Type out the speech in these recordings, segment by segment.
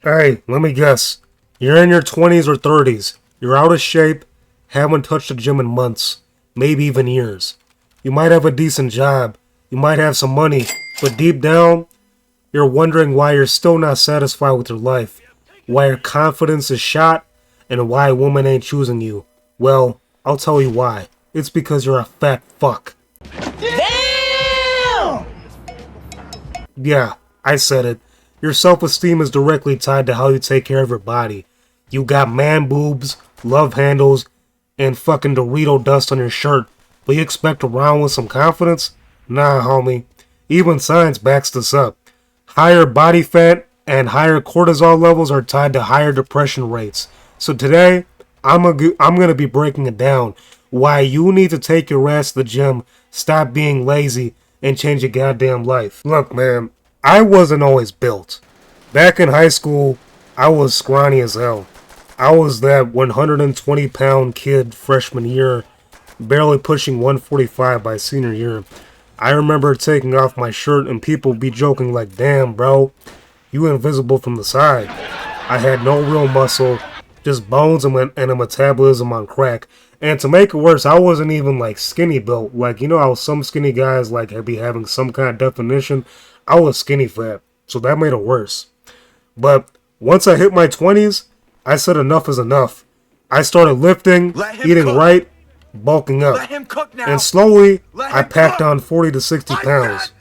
Hey, let me guess. You're in your 20s or 30s. You're out of shape, haven't touched the gym in months, maybe even years. You might have a decent job, you might have some money, but deep down, you're wondering why you're still not satisfied with your life, why your confidence is shot, and why a woman ain't choosing you. Well, I'll tell you why. It's because you're a fat fuck. Damn! Yeah, I said it. Your self-esteem is directly tied to how you take care of your body. You got man boobs, love handles, and fucking Dorito dust on your shirt, but you expect to round with some confidence? Nah, homie. Even science backs this up. Higher body fat and higher cortisol levels are tied to higher depression rates. So today, I'm gonna be breaking it down. Why you need to take your ass to the gym, stop being lazy, and change your goddamn life. Look, man, I wasn't always built. Back in high school, I was scrawny as hell. I was that 120-pound kid freshman year, barely pushing 145 by senior year. I remember taking off my shirt and people be joking like, damn, bro, you invisible from the side. I had no real muscle, just bones and a metabolism on crack. And to make it worse, I wasn't even like skinny built. Like, you know how some skinny guys like be having some kind of definition? I was skinny fat, so that made it worse. But once I hit my 20s, I said enough is enough. I started lifting, eating right, bulking up. And slowly, I packed on 40 to 60 pounds.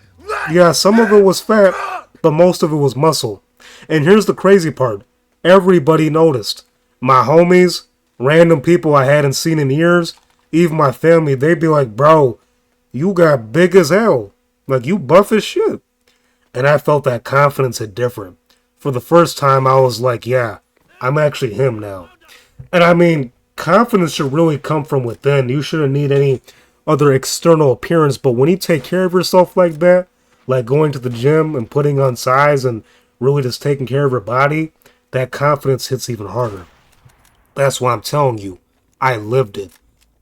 Yeah, some of it was fat, but most of it was muscle. And here's the crazy part. Everybody noticed. My homies, random people I hadn't seen in years, even my family, they'd be like, bro, you got big as hell. Like, you buff as shit. And I felt that confidence hit different. For the first time, I was like, yeah, I'm actually him now. And I mean, confidence should really come from within. You shouldn't need any other external appearance. But when you take care of yourself like that, like going to the gym and putting on size and really just taking care of your body, that confidence hits even harder. That's why I'm telling you, I lived it.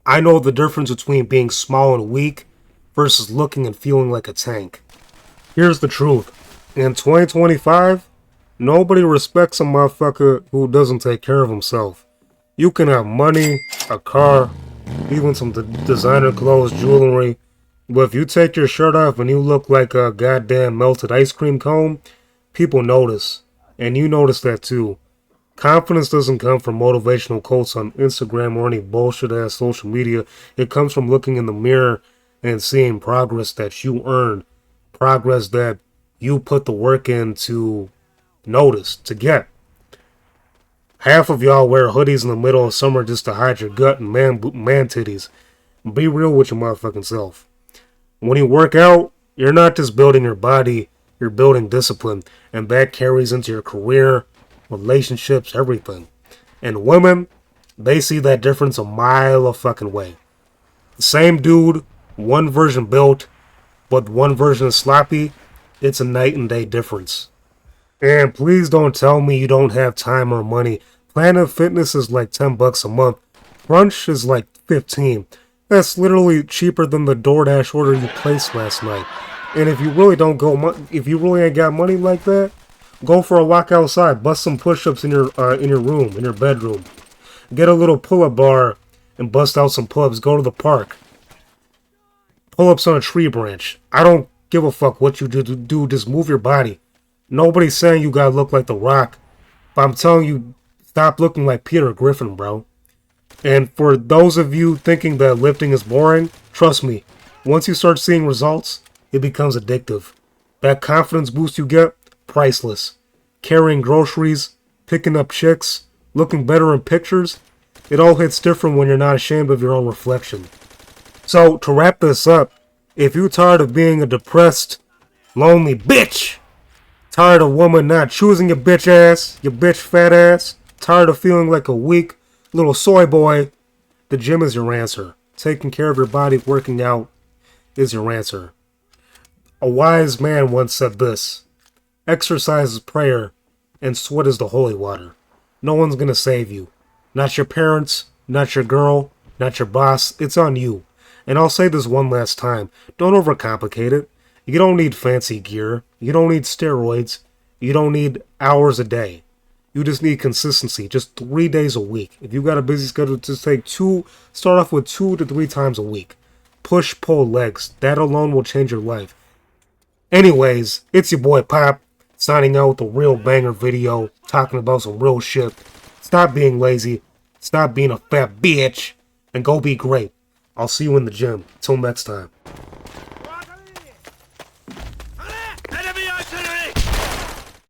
I know the difference between being small and weak versus looking and feeling like a tank. Here's the truth. In 2025, nobody respects a motherfucker who doesn't take care of himself. You can have money, a car, even some designer clothes, jewelry, but if you take your shirt off and you look like a goddamn melted ice cream cone, people notice. And you notice that too. Confidence doesn't come from motivational quotes on Instagram or any bullshit ass social media. It comes from looking in the mirror and seeing progress that you earned. Progress that you put the work in to notice, to get. Half of y'all wear hoodies in the middle of summer just to hide your gut and man titties. Be real with your motherfucking self. When you work out, you're not just building your body, you're building discipline. And that carries into your career, relationships, everything. And women, they see that difference a mile a fucking way. The same dude, one version built, but one version is sloppy, it's a night and day difference. And please don't tell me you don't have time or money. Planet Fitness is like $10 a month. Brunch is like 15. That's literally cheaper than the DoorDash order you placed last night. And if you really if you really ain't got money like that, go for a walk outside. Bust some push-ups in your room, in your bedroom. Get a little pull-up bar and bust out some pull-ups. Go to the park. Pull-ups on a tree branch. I don't give a fuck what you do. Just move your body. Nobody's saying you gotta look like The Rock, but I'm telling you, stop looking like Peter Griffin, bro. And for those of you thinking that lifting is boring, trust me, once you start seeing results, it becomes addictive. That confidence boost you get, priceless. Carrying groceries, picking up chicks, looking better in pictures, it all hits different when you're not ashamed of your own reflection. So, to wrap this up, if you're tired of being a depressed, lonely bitch, tired of women not choosing your bitch ass, your bitch fat ass, tired of feeling like a weak little soy boy, the gym is your answer. Taking care of your body, working out, is your answer. A wise man once said this: exercise is prayer, and sweat is the holy water. No one's gonna save you. Not your parents, not your girl, not your boss. It's on you. And I'll say this one last time. Don't overcomplicate it. You don't need fancy gear. You don't need steroids. You don't need hours a day. You just need consistency, just 3 days a week. If you got a busy schedule, just start off with 2 to 3 times a week. Push, pull legs. That alone will change your life. Anyways, it's your boy Pop, signing out with a real banger video, talking about some real shit. Stop being lazy, stop being a fat bitch, and go be great. I'll see you in the gym. Till next time.